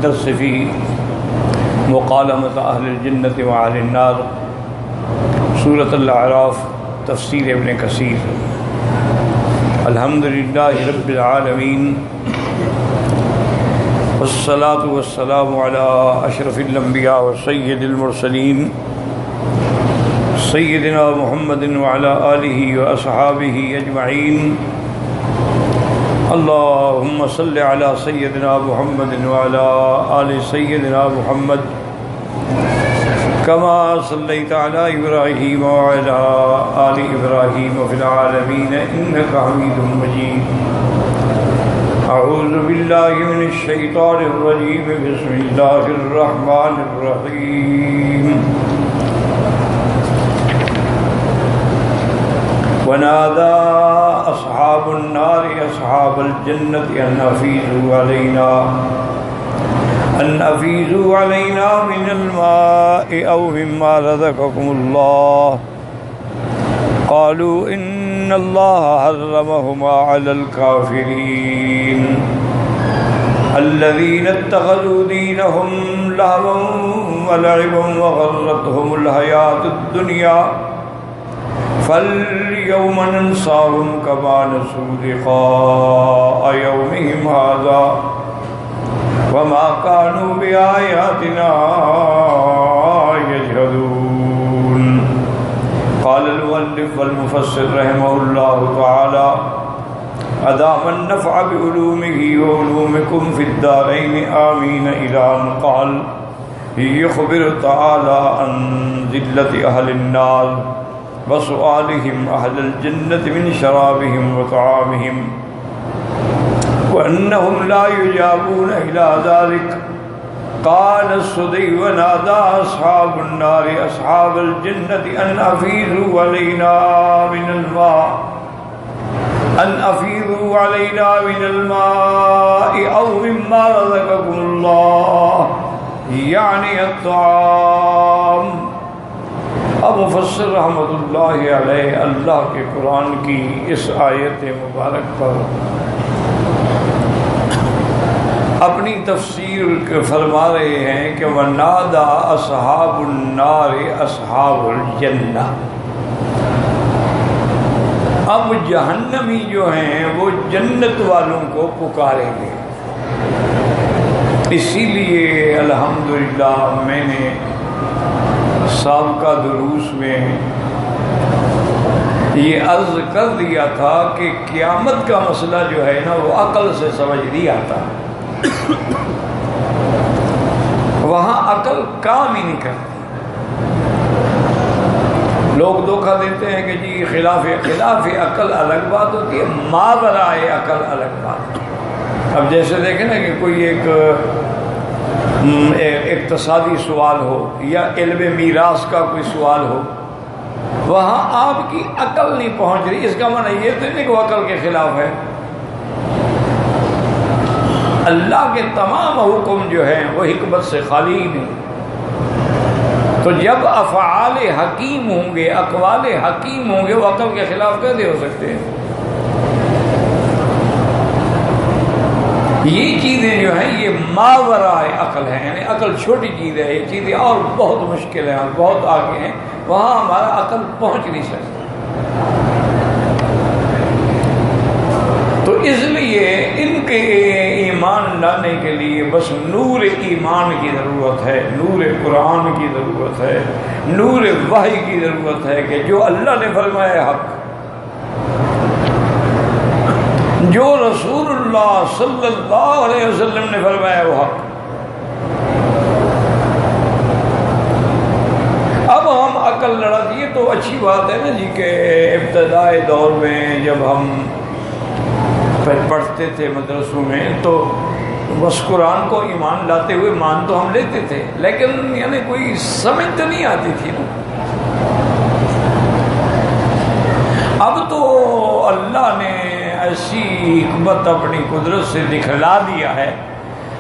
الدرس في مقالمة أهل الجنة وأهل النار، سورة الأعراف، تفسیر ابن کثیر۔ الحمد للہ رب العالمین، والصلاة والسلام على اشرف الانبیاء وسید المرسلین سیدنا محمد وعلى آلہ واصحابہ اجمعین۔ اللہم صل علی سیدنا محمد وعلى آل سیدنا محمد كما صليت على إبراهيم وعلى آل إبراهيم في العالمين إنك حميد مجيد۔ أعوذ بالله من الشيطان الرجيم، بسم الله الرحمن الرحيم۔ ونادى أصحاب النار أصحاب الجنة أن أفيضوا علينا من الماء أو مما رزقكم الله، قالوا إن الله حرمهما على الكافرين الذين اتخذوا دينهم لهوا ولعبا وغرتهم الحياة الدنيا فاليوم ننساهم كما نسوا لقاء يومهم هذا وما كانوا بآياتنا يجحدون۔ قال المؤلف والمفسر رحمه الله تعالى أدام النفع بعلومه وعلومكم في الدارين آمين، إلى أن قال يخبر تعالى عن ذلة أهل النار وسؤالهم أهل الجنة من شرابهم وطعامهم وأنهم لا يجابون إلى ذلك۔ قال السدي ونادى أصحاب النار أصحاب الجنة أن أفيضوا علينا من الماء أو مما رزقكم الله، يعني الطعام۔ اب مفسر رحمۃ اللہ علیہ اللہ کے قرآن کی اس آیت مبارک پر اپنی تفسیر فرما رہے ہیں کہ وَنَادَى أَصْحَابُ النَّارِ أَصْحَابُ الْجَنَّةِ۔ اب جہنمی جو ہیں وہ جنت والوں کو پکاریں گے۔ اسی لیے الحمدللہ میں نے سابقہ دروس میں یہ عرض کر دیا تھا کہ قیامت کا مسئلہ جو ہے نا وہ عقل سے سمجھ نہیں آتا، وہاں عقل کام ہی نہیں کرتی۔ لوگ دھوکہ دیتے ہیں کہ جی خلاف عقل الگ بات ہوتی ہے، ماورائے عقل الگ بات۔ اب جیسے دیکھیں نا کہ کوئی ایک اقتصادی سوال ہو یا علم میراث کا کوئی سوال ہو، وہاں آپ کی عقل نہیں پہنچ رہی، اس کا معنی یہ تو نہیں کہ وہ عقل کے خلاف ہے۔ اللہ کے تمام حکم جو ہیں وہ حکمت سے خالی نہیں۔ تو جب افعال حکیم ہوں گے، اقوال حکیم ہوں گے، وہ عقل کے خلاف کیسے ہو سکتے ہیں؟ یہ چیزیں جو ہیں یہ ماورائے عقل ہیں، یعنی عقل چھوٹی چیز ہے، یہ چیزیں اور بہت مشکل ہیں اور بہت آگے ہیں، وہاں ہمارا عقل پہنچ نہیں سکتا۔ تو اس لیے ان کے ایمان لانے کے لیے بس نور ایمان کی ضرورت ہے، نور قرآن کی ضرورت ہے، نور وحی کی ضرورت ہے کہ جو اللہ نے فرمایا حق، جو رسول اللہ صلی اللہ علیہ وسلم نے فرمایا وہ حق۔ اب ہم عقل لڑا دیے تو اچھی بات ہے نا جی کہ ابتدائی دور میں جب ہم پڑھتے تھے مدرسوں میں تو بس قرآن کو ایمان لاتے ہوئے مان تو ہم لیتے تھے، لیکن یعنی کوئی سمجھ تو نہیں آتی تھی نا۔ اب تو اللہ نے ایسی حکمت اپنی قدرت سے دکھلا دیا ہے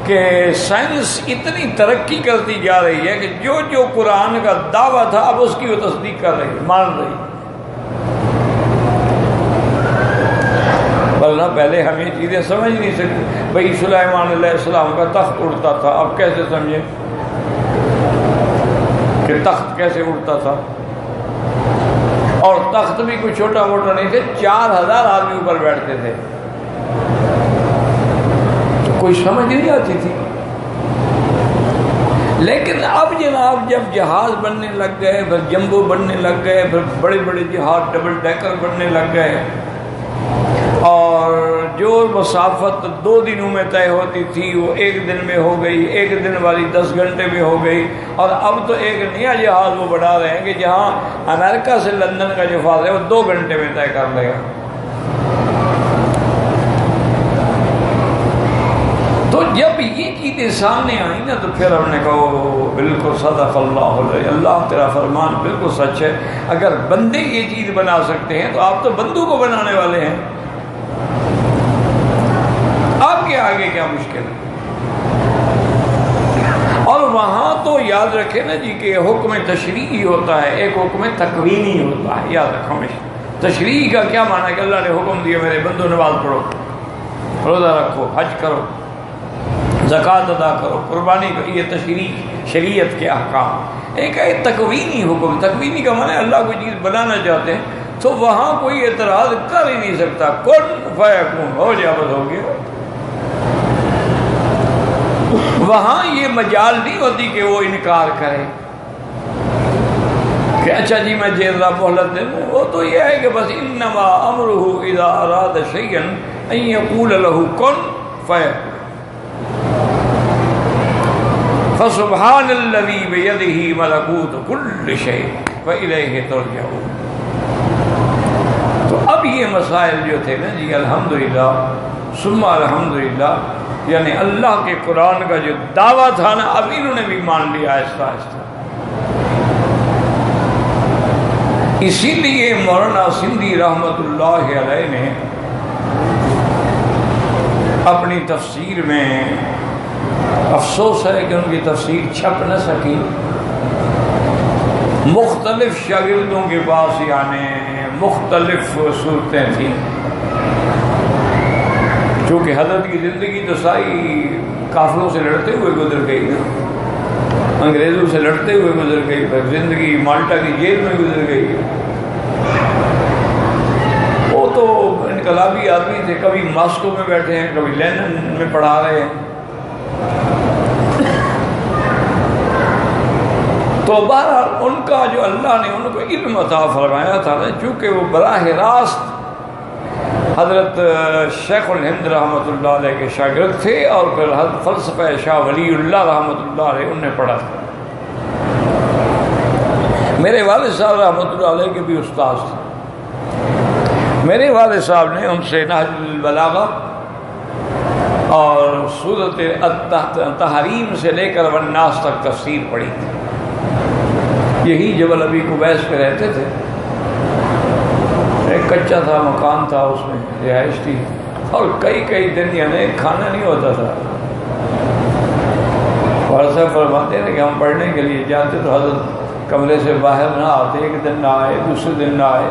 کہ سائنس اتنی ترقی کرتی جا رہی ہے کہ جو جو قرآن کا دعویٰ تھا اب اس کی وہ تصدیق کر رہی، مان رہی۔ ورنہ ذرا پہلے ہم یہ چیزیں سمجھ نہیں سکتے. بھائی سلیمان علیہ السلام کا تخت اڑتا تھا، اب کیسے سمجھیں کہ تخت کیسے اڑتا تھا؟ اور تخت بھی کوئی چھوٹا موٹا نہیں تھے، 4000 آدمی اوپر بیٹھتے تھے. تو کوئی سمجھ نہیں آتی تھی. لیکن اب جناب جب جہاز بننے لگ گئے، پھر جمبو بننے لگ گئے، پھر بڑے بڑے جہاز ڈبل ڈیکر بننے لگ گئے، اور جو مسافت 2 دنوں میں طے ہوتی تھی وہ 1 دن میں ہو گئی، 1 دن والی 10 گھنٹے میں ہو گئی. اور اب تو ایک نیا جہاز وہ بڑھا رہے ہیں کہ جہاں امریکہ سے لندن کا جو فاصلہ ہے وہ 2 گھنٹے میں طے کر لے گا. تو جب یہ چیزیں سامنے آئی نا تو پھر ہم نے کہا بالکل صدق اللہ علیہ، اللہ تیرا فرمان بالکل سچ ہے. اگر بندے یہ چیز بنا سکتے ہیں تو آپ تو بندوں کو بنانے والے ہیں، آپ کے آگے کیا مشکل ہے؟ اور وہاں تو یاد رکھے نا جی کہ حکم تشریعی ہوتا ہے، ایک حکم تکوینی ہوتا ہے. یاد رکھو ہمیشہ تشریعی کا کیا معنی ہے کہ اللہ نے حکم دیا میرے بندو نماز پڑھو، روزہ رکھو، حج کرو، زکوٰۃ ادا کرو، قربانی کرو. یہ تشریع شریعت کے احکام. ایک ہے تکوینی حکم. تکوینی کا معنی اللہ کوئی چیز بنانا چاہتے ہیں تو وہاں کوئی اعتراض کر ہی نہیں سکتا، کن فیکون، ہو جا بس ہو گیا. وہاں یہ مجال نہیں ہوتی کہ وہ انکار کرے کہ اچھا جی میں ذرا مہلت دے دوں. وہ تو یہ ہے کہ بس انما امرہ اذا اراد شیئا ان یقول له کن فیکون. فسبحان الذی بیدہ ملکوت کل شیء والیہ ترجعون. تو اب یہ مسائل جو تھے نا جی الحمدللہ ثم الحمدللہ، یعنی اللہ کے قرآن کا جو دعویٰ تھا نا اب انہوں نے بھی مان لیا آہستہ آہستہ. اسی لیے مولانا سندھی رحمۃ اللہ علیہ نے اپنی تفسیر میں، افسوس ہے کہ ان کی تفسیر چھپ نہ سکی، مختلف شاگردوں کے پاس یعنی مختلف صورتیں تھیں. چونکہ حضرت کی زندگی تو ساری کافروں سے لڑتے ہوئے گزر گئی نا، انگریزوں سے لڑتے ہوئے گزر گئی، پھر زندگی مالٹا کی جیل میں گزر گئی. وہ تو انقلابی آدمی تھے، کبھی ماسکو میں بیٹھے ہیں، کبھی لندن میں پڑھا رہے ہیں. تو بہرحال ان کا جو اللہ نے ان کو علم عطا فرمایا تھا نا، چونکہ وہ براہ راست حضرت شیخ الہند رحمۃ اللہ علیہ کے شاگرد تھے، اور پھر حضرت فلسفہ شاہ ولی اللہ رحمۃ اللہ علیہ انہیں پڑھا تھا. میرے والد صاحب رحمۃ اللہ علیہ کے بھی استاد تھے. میرے والد صاحب نے ان سے نہج البلاغہ اور سورۃ التحریم سے لے کر والناس تک تفسیر پڑھی تھی. یہی جبل ابی قبیس پہ رہتے تھے، ایک کچا تھا مکان تھا، اس میں رہائش تھی، اور کئی دن یعنی کھانا نہیں ہوتا تھا. والد صاحب فرماتے ہیں کہ ہم پڑھنے کے لیے جاتے تو حضرت کمرے سے باہر نہ آتے، ایک دن نہ آئے، دوسرے دن نہ آئے.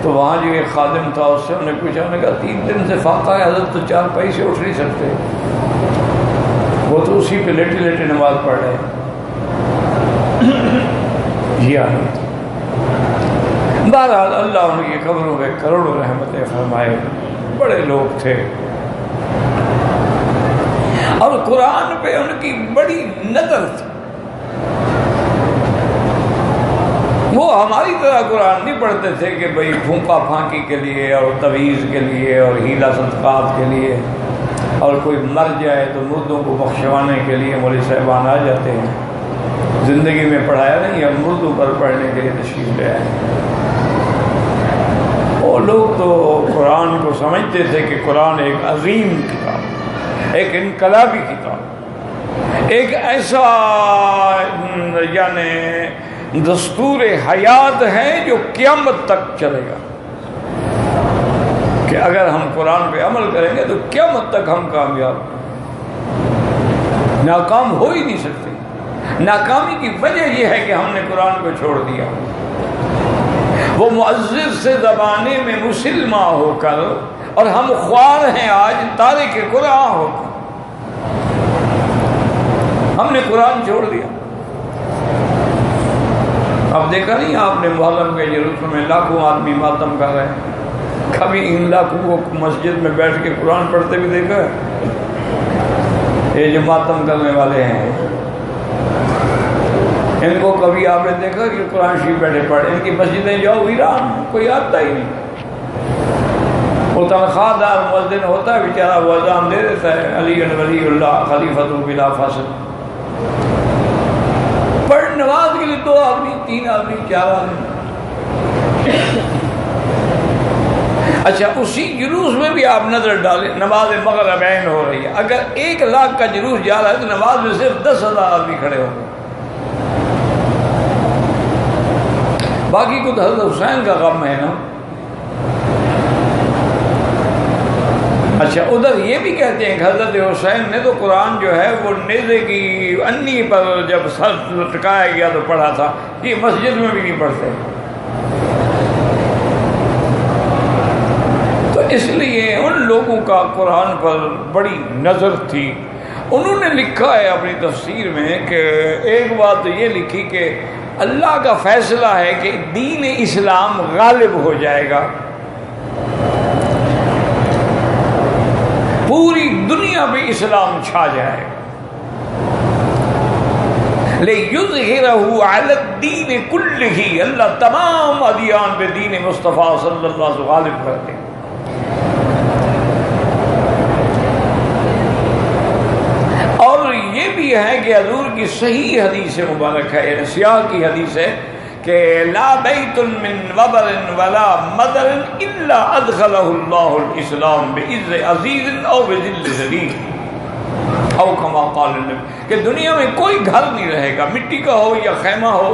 تو وہاں جو ایک خادم تھا اس سے انہیں پوچھا، انہوں نے کہا 3 دن سے فاقہ ہے حضرت، تو 4 پائی سے اٹھ نہیں سکتے، وہ تو اسی پہ لیٹے لیٹے نماز پڑھ رہے ہیں. جی ہاں. بہرحال اللہ ان کی قبروں میں کروڑوں رحمتیں فرمائے، بڑے لوگ تھے، اور قرآن پہ ان کی بڑی نظر تھی. وہ ہماری طرح قرآن نہیں پڑھتے تھے کہ بھئی پھونکا پھانکی کے لیے اور تویز کے لیے اور ہیلا صدقات کے لیے، اور کوئی مر جائے تو مردوں کو بخشوانے کے لیے مولوی صاحبان آ جاتے ہیں. زندگی میں پڑھایا نہیں، اب مردوں پر پڑھنے کے لیے تشریف لے آئے. وہ لوگ تو قرآن کو سمجھتے تھے کہ قرآن ایک عظیم کتاب، ایک انقلابی کتاب، ایک ایسا یعنی دستور حیات ہے جو قیامت تک چلے گا، کہ اگر ہم قرآن پہ عمل کریں گے تو قیامت تک ہم کامیاب، ناکام ہو ہی نہیں سکتے. ناکامی کی وجہ یہ ہے کہ ہم نے قرآن کو چھوڑ دیا. وہ معزز سے زمانے میں مسلمہ ہو کر اور ہم خوار ہیں آج تارک قرآن ہو کر، ہم نے قرآن چھوڑ دیا۔ اب دیکھا نہیں آپ نے محرم کے جلوس میں لاکھوں آدمی ماتم کر رہے ہیں، کبھی ان لاکھوں کو مسجد میں بیٹھ کے قرآن پڑھتے بھی دیکھا ہے؟ یہ جو ماتم کرنے والے ہیں ان کو کبھی آپ نے دیکھا کہ قرآن شریف بیٹھے پڑھے؟ ان کی مسجدیں جاؤ ویران، کوئی آتا ہی نہیں۔ وہ تنخواہ دار مؤذن ہوتا ہے بیچارہ، وہ اذان دے دیتا ہے علی ولی اللہ خلیفۃ بلا فاصل، پر نماز کے لیے 2 آدمی 3 آدمی 4 آدمی۔ اچھا اسی جلوس میں بھی آپ نظر ڈالیں، نماز مغربین ہو رہی ہے، اگر 1 لاکھ کا جلوس جا رہا ہے تو نماز میں صرف 10,000 آدمی کھڑے ہوں گے، باقی کو تو حضرت حسین کا غم ہے نا۔ اچھا ادھر یہ بھی کہتے ہیں کہ حضرت حسین نے تو قرآن جو ہے وہ نیزے کی انی پر جب سر لٹکایا گیا تو پڑھا تھا، یہ مسجد میں بھی نہیں پڑھتے۔ تو اس لیے ان لوگوں کا قرآن پر بڑی نظر تھی۔ انہوں نے لکھا ہے اپنی تفسیر میں کہ ایک بات تو یہ لکھی کہ اللہ کا فیصلہ ہے کہ دین اسلام غالب ہو جائے گا، پوری دنیا پہ اسلام چھا جائے گا، لِيُظْهِرَهُ عَلَى الدِّينِ كُلِّهِ، اللہ تمام ادیان پہ دین مصطفیٰ صلی اللہ علیہ وسلم غالب کر دے۔ اور یہ بھی ہے کہ حضور کی صحیح حدیث مبارک ہے، یعنی سیاہ کی حدیث ہے کہ لا بیت من وبر ولا مدر الا ادخلہ اللہ الاسلام بعز عزیز او بذل ذلیل او کما قال النبی، کہ دنیا میں کوئی گھر نہیں رہے گا، مٹی کا ہو یا خیمہ ہو،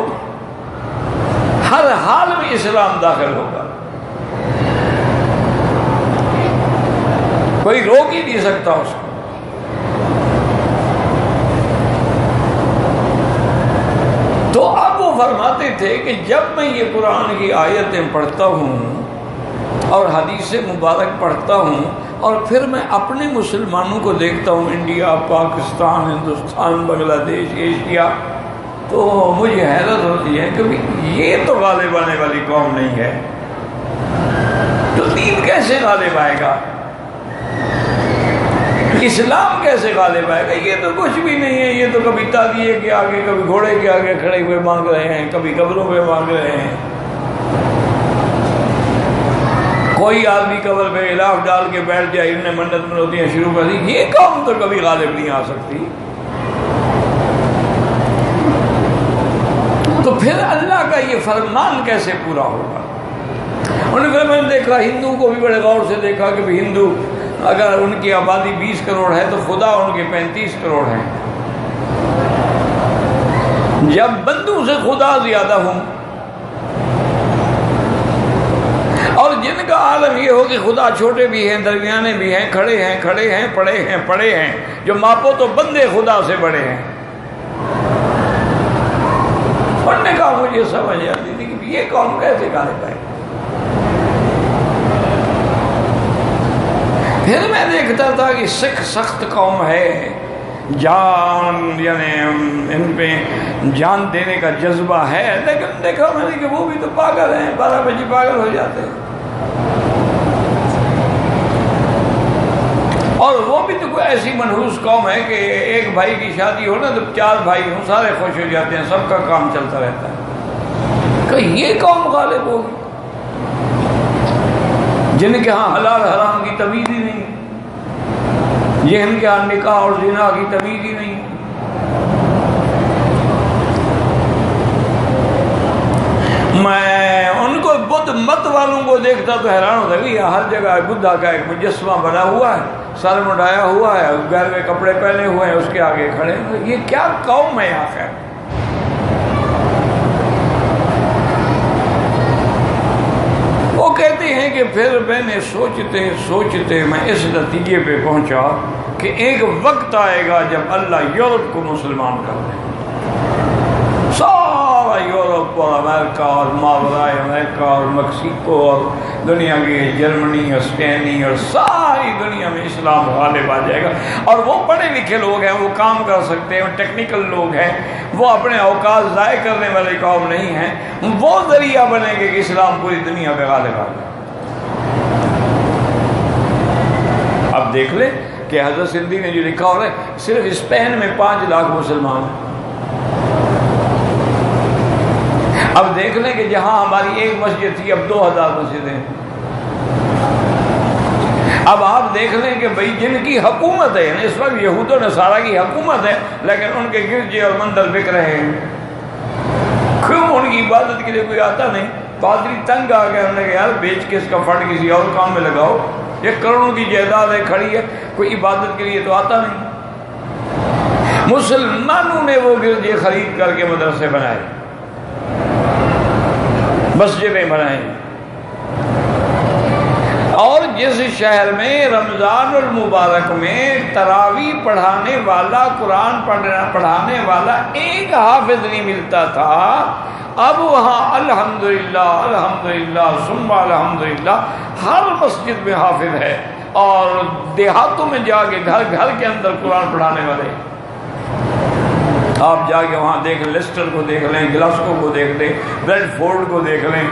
ہر حال میں اسلام داخل ہوگا، کوئی روک ہی نہیں سکتا اس کو۔ تو اب وہ فرماتے تھے کہ جب میں یہ قرآن کی آیتیں پڑھتا ہوں اور حدیث مبارک پڑھتا ہوں اور پھر میں اپنے مسلمانوں کو دیکھتا ہوں، انڈیا، پاکستان، ہندوستان، بنگلہ دیش، ایشیا، تو مجھے حیرت ہوتی ہے کہ یہ تو غالب آنے والی قوم نہیں ہے، تو دین کیسے غالب آئے گا؟ اسلام کیسے غالب آئے گا؟ یہ تو کچھ بھی نہیں ہے، یہ تو کبھی تازیے کے آگے، کبھی گھوڑے کے آگے کھڑے ہوئے مانگ رہے ہیں، کبھی قبروں پہ مانگ رہے ہیں، کوئی آدمی قبر پہ غلاف ڈال کے بیٹھ جائے، انہیں منت منوتیاں شروع کر دی، یہ قوم تو کبھی غالب نہیں آ سکتی۔ تو پھر اللہ کا یہ فرمان کیسے پورا ہوگا؟ انہوں نے میں نے دیکھا، ہندو کو بھی بڑے غور سے دیکھا کہ ہندو اگر ان کی آبادی 20 کروڑ ہے تو خدا ان کے 35 کروڑ ہیں، جب بندوں سے خدا زیادہ ہوں، اور جن کا عالم یہ ہو کہ خدا چھوٹے بھی ہیں، درمیانے بھی ہیں، کھڑے ہیں، پڑے ہیں، جو ماپو تو بندے خدا سے بڑے ہیں۔ انہوں نے کہا مجھے سمجھ آتی تھی کہ یہ قوم کیسے غالب آئے۔ پھر میں دیکھتا تھا کہ سکھ سخت قوم ہے، جان یعنی ان پہ جان دینے کا جذبہ ہے، لیکن دیکھا میں نے کہ وہ بھی تو پاگل ہیں، 12 بجے پاگل ہو جاتے ہیں، اور وہ بھی تو کوئی ایسی منحوس قوم ہے کہ ایک بھائی کی شادی ہو نا تو 4 بھائی ہوں، سارے خوش ہو جاتے ہیں، سب کا کام چلتا رہتا ہے۔ کہ یہ قوم غالب ہوگی جن کے ہاں حلال حرام کی تمیز ہی نہیں، جن کے ہاں نکاح اور زنا کی تمیز ہی نہیں۔ میں ان کو بدھ مت والوں کو دیکھتا تو حیران ہوتا کہ ہر جگہ بدھا کا ایک مجسمہ بنا ہوا ہے، سر مڈایا ہوا ہے، گھر میں کپڑے پہنے ہوئے ہیں، اس کے آگے کھڑے ہیں، یہ کیا قوم ہے آخر؟ وہ کہتے ہیں کہ پھر میں نے سوچتے میں اس نتیجے پہ پہنچا کہ ایک وقت آئے گا جب اللہ یورپ کو مسلمان کر دے، سب سارا یورپ اور امریکہ اور ماورائے امریکہ اور مکسیکو اور دنیا کی جرمنی اور اسپین اور ساری دنیا میں اسلام غالب آ جائے گا. اور وہ پڑھے لکھے لوگ ہیں، وہ کام کر سکتے ہیں، وہ ٹیکنیکل لوگ ہیں، وہ اپنے اوقات ضائع کرنے والے قوم نہیں ہیں، وہ ذریعہ بنیں گے کہ اسلام پوری دنیا پہ غالب آ جائے. اب دیکھ لیں کہ حضرت سندھی نے جو لکھا ہو رہا ہے، صرف اسپین میں 5 لاکھ مسلمان ہیں. اب دیکھ لیں کہ جہاں ہماری ایک مسجد تھی اب 2000 مسجدیں. اب آپ دیکھ لیں کہ بھئی جن کی حکومت ہے، اس وقت یہود و نصارہ کی حکومت ہے، لیکن ان کے گرجے اور مندر بک رہے ہیں. کیوں؟ ان کی عبادت کے لیے کوئی آتا نہیں. پادری تنگ آ گئے، ہم نے کہا یار بیچ کے اس کا فنڈ کسی اور کام میں لگاؤ، یہ کروڑوں کی جائیداد ہے کھڑی ہے، کوئی عبادت کے لیے تو آتا نہیں. مسلمانوں نے وہ گرجے خرید کر کے مدرسے بنائے، مسجدیں بنائیں. اور جس شہر میں رمضان المبارک میں تراویح پڑھانے والا، قرآن پڑھانے والا ایک حافظ نہیں ملتا تھا، اب وہاں الحمدللہ الحمدللہ ثم الحمدللہ ہر مسجد میں حافظ ہے. اور دیہاتوں میں جا کے گھر گھر کے اندر قرآن پڑھانے والے. آپ جا کے وہاں دیکھ لیں، لیسٹر کو دیکھ لیں، گلاسکو کو دیکھ لیں، بریڈ فورڈ کو دیکھ لیں.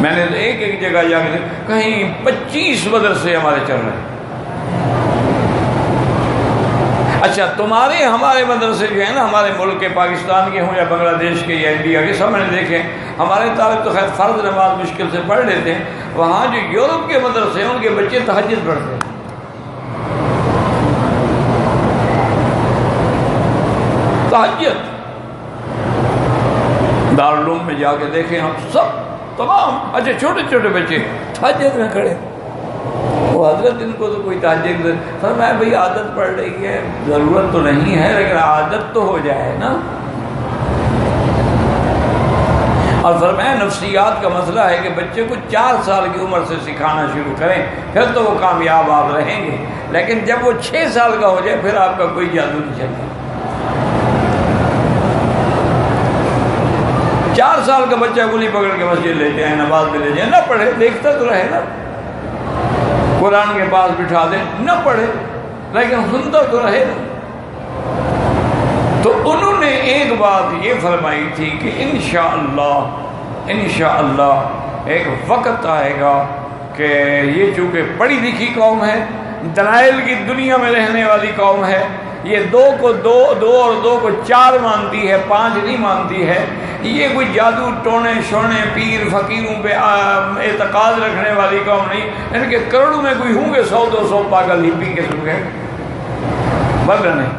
میں نے ایک ایک جگہ جا کے کہیں 25 مدرسے ہمارے چل رہے ہیں. اچھا تمہارے ہمارے مدرسے جو ہیں نا، ہمارے ملک کے، پاکستان کے ہوں یا بنگلہ دیش کے یا انڈیا کے، سب میں نے دیکھے. ہمارے طالب تو خیر فرض نماز مشکل سے پڑھ لیتے ہیں. وہاں جو یورپ کے مدرسے ہیں ان کے بچے تہجد پڑھتے ہیں. تہجد دارالعلوم میں جا کے دیکھیں ہم سب تمام، اچھا چھوٹے چھوٹے بچے تہجد میں کھڑے. وہ حضرت ان کو تو کوئی تہجد، فرمایا بھئی عادت پڑ رہی ہے، ضرورت تو نہیں ہے لیکن عادت تو ہو جائے نا. اور فرمایا نفسیات کا مسئلہ ہے کہ بچے کو 4 سال کی عمر سے سکھانا شروع کریں، پھر تو وہ کامیاب آپ رہیں گے. لیکن جب وہ 6 سال کا ہو جائے پھر آپ کا کوئی جادو نہیں چلتا. 4 سال کا بچہ گلی پکڑ کے مسجد لے جائیں، نماز میں لے جائیں، نہ پڑھے، دیکھتا تو رہے نا. قرآن کے پاس بٹھا دیں، نہ پڑھے لیکن سنتا تو رہے نا. تو انہوں نے ایک بات یہ فرمائی تھی کہ انشاءاللہ ایک وقت آئے گا کہ یہ چونکہ پڑھی لکھی قوم ہے، دلائل کی دنیا میں رہنے والی قوم ہے، یہ 2 کو 2 اور 2 کو 4 مانتی ہے، 5 نہیں مانتی ہے. یہ کوئی جادو ٹونے شونے پیر فقیروں پہ اعتقاد رکھنے والی قوم نہیں. ان کے کروڑوں میں کوئی ہوں گے 100-200 پاگل ہپی کے سنگے بدل نہیں.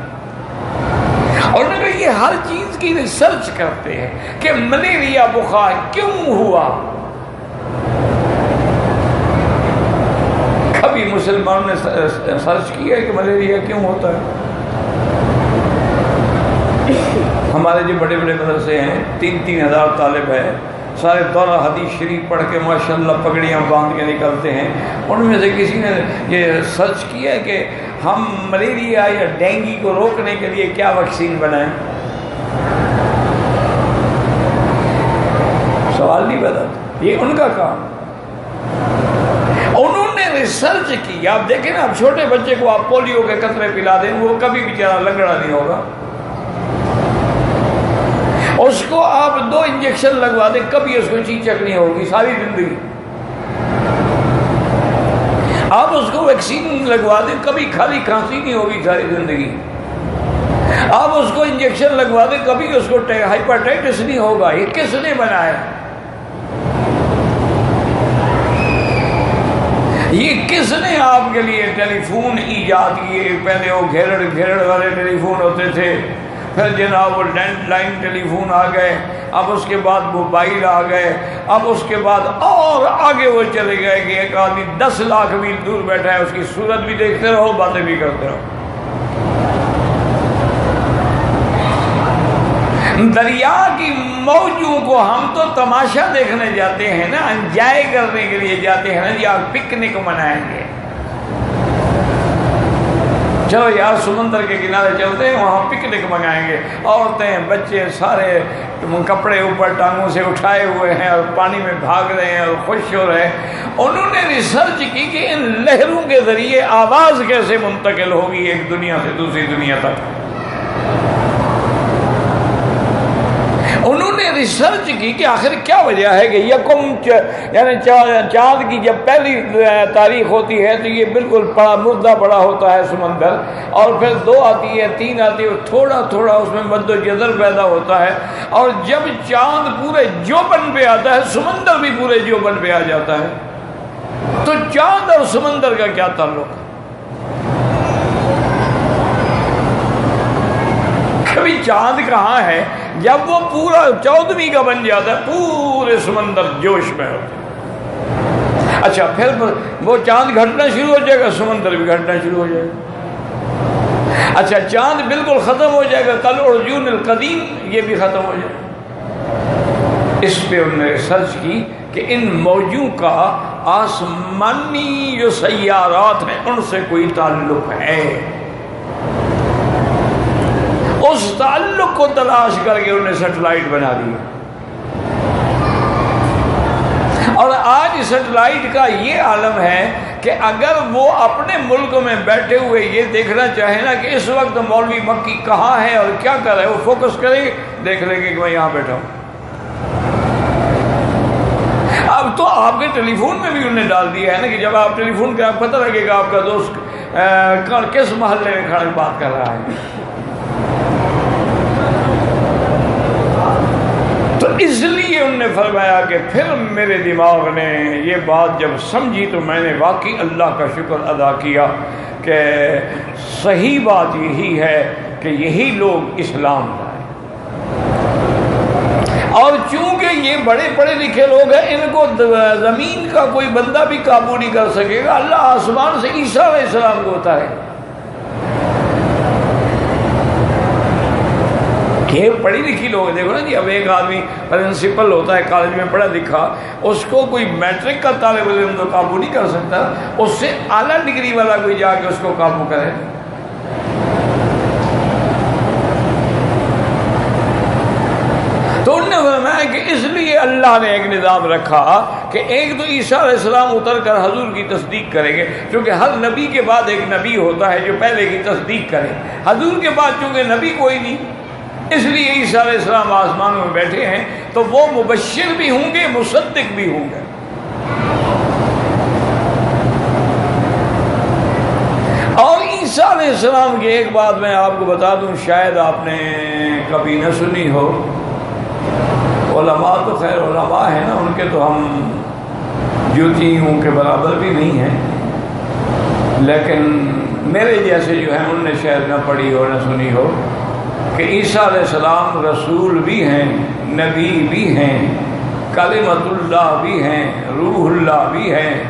اور انہوں نے یہ ہر چیز کی ریسرچ کرتے ہیں کہ ملیریا بخار کیوں ہوا. کبھی مسلمانوں نے سرچ کیا ہے کہ ملیریا کیوں ہوتا ہے؟ ہمارے جو بڑے بڑے مدرسے ہیں 3-3 ہزار طالب ہیں، سارے دورہ حدیث شریف پڑھ کے ماشاءاللہ پگڑیاں باندھ کے نکلتے ہیں. ان میں سے کسی نے یہ سرچ کیا ہے کہ ہم ملیریا یا ڈینگی کو روکنے کے لیے کیا ویکسین بنائیں؟ سوال نہیں پیدا، یہ ان کا کام. انہوں نے ریسرچ کی. آپ دیکھیں نا، اب چھوٹے بچے کو آپ پولیو کے قطرے پلا دیں، وہ کبھی بیچارہ لنگڑا نہیں ہوگا. اس کو آپ 2 انجیکشن لگوا دیں، کبھی اس کو چیچک نہیں ہوگی ساری زندگی. آپ اس کو ویکسین لگوا دیں، کبھی خالی کھانسی نہیں ہوگی ساری زندگی. آپ اس کو انجیکشن لگوا دیں، کبھی اس کو ہائپرٹائٹس نہیں ہوگا. یہ کس نے بنایا؟ یہ کس نے آپ کے لیے ٹیلی فون ایجاد کیے؟ پہلے وہ گھیرڑ والے ٹیلی فون ہوتے تھے، پھر جناب وہ لینڈ لائن ٹیلی فون آ گئے، اب اس کے بعد موبائل آ گئے، اب اس کے بعد اور آگے وہ چلے گئے کہ ایک آدمی 10 لاکھ میل دور بیٹھا ہے، اس کی صورت بھی دیکھتے رہو، باتیں بھی کرتے رہو. دریا کی موجوں کو ہم تو تماشا دیکھنے جاتے ہیں نا، انجوائے کرنے کے لیے جاتے ہیں نا جی، آپ پکنک منائیں گے. چلو یار سمندر کے کنارے چلتے ہیں، وہاں پکنک منگائیں گے، عورتیں بچے سارے کپڑے اوپر ٹانگوں سے اٹھائے ہوئے ہیں اور پانی میں بھاگ رہے ہیں اور خوش ہو رہے ہیں۔ انہوں نے ریسرچ کی کہ ان لہروں کے ذریعے آواز کیسے منتقل ہوگی ایک دنیا سے دوسری دنیا تک۔ انہوں نے ریسرچ کی کہ آخر کیا وجہ ہے کہ یکم یعنی چاند کی جب پہلی تاریخ ہوتی ہے تو یہ بالکل پڑا مردہ پڑا ہوتا ہے سمندر، اور پھر 2 آتی ہے 3 آتی ہے، تھوڑا تھوڑا اس میں مد و جزر پیدا ہوتا ہے، اور جب چاند پورے جوبن پہ آتا ہے سمندر بھی پورے جوبن پہ آ جاتا ہے۔ تو چاند اور سمندر کا کیا تعلق ہے؟ کبھی چاند کہاں ہے؟ جب وہ پورا 14ویں کا بن جاتا ہے پورے سمندر جوش میں ہوتا ہے۔ اچھا پھر وہ چاند گھٹنا شروع ہو جائے گا، سمندر بھی گھٹنا شروع ہو جائے گا۔ اچھا چاند بالکل ختم ہو جائے گا، کل ارجون القدیم یہ بھی ختم ہو جائے گا۔ اس پہ انہوں نے ریسرچ کی کہ ان موجوں کا آسمانی جو سیارات ہیں ان سے کوئی تعلق ہے۔ اس تعلق کو تلاش کر کے انہوں نے سیٹلائٹ بنا دی، اور آج سیٹلائٹ کا یہ عالم ہے کہ اگر وہ اپنے ملک میں بیٹھے ہوئے یہ دیکھنا چاہے نا کہ اس وقت مولوی مکی کہاں ہے اور کیا کر رہا ہے، وہ فوکس کرے گے، دیکھ لیں گے کہ میں یہاں بیٹھا ہوں۔ اب تو آپ کے ٹیلی فون میں بھی انہوں نے ڈال دیا ہے نا کہ جب آپ ٹیلی فون کا پتہ لگے گا آپ کا دوست کس محلے میں کھڑا بات کر رہا ہے۔ تو اس لیے انہوں نے فرمایا کہ پھر میرے دماغ نے یہ بات جب سمجھی تو میں نے واقعی اللہ کا شکر ادا کیا کہ صحیح بات یہی ہے کہ یہی لوگ اسلام لائے، اور چونکہ یہ بڑے پڑھے لکھے لوگ ہیں ان کو زمین کا کوئی بندہ بھی قابو نہیں کر سکے گا، اللہ آسمان سے عیسیٰ علیہ السلام کو ہوتا ہے۔ یہ پڑھی لکھی لوگ دیکھو نا جی، اب ایک آدمی پرنسپل ہوتا ہے کالج میں پڑھا لکھا، اس کو کوئی میٹرک کا طالب علم تو قابو نہیں کر سکتا، اس سے اعلیٰ ڈگری والا کوئی جا کے اس کو قابو کرے۔ تو انہوں نے فرمایا کہ اس لیے اللہ نے ایک نظام رکھا کہ ایک تو عیسیٰ علیہ السلام اتر کر حضور کی تصدیق کریں گے، کیونکہ ہر نبی کے بعد ایک نبی ہوتا ہے جو پہلے کی تصدیق کرے، حضور کے بعد چونکہ نبی کوئی نہیں، اس لیے عیسیٰ علیہ السلام آسمانوں میں بیٹھے ہیں تو وہ مبشر بھی ہوں گے، مصدق بھی ہوں گے۔ اور عیسیٰ علیہ السلام کی ایک بات میں آپ کو بتا دوں، شاید آپ نے کبھی نہ سنی ہو، علماء تو خیر علماء ہیں نا، ان کے تو ہم جوتیوں کے برابر بھی نہیں ہیں، لیکن میرے جیسے جو ہیں ان نے شاید نہ پڑھی ہو نہ سنی ہو کہ عیسیٰ علیہ السلام رسول بھی ہیں، نبی بھی ہیں، کلمۃ اللہ بھی ہیں، روح اللہ بھی ہیں،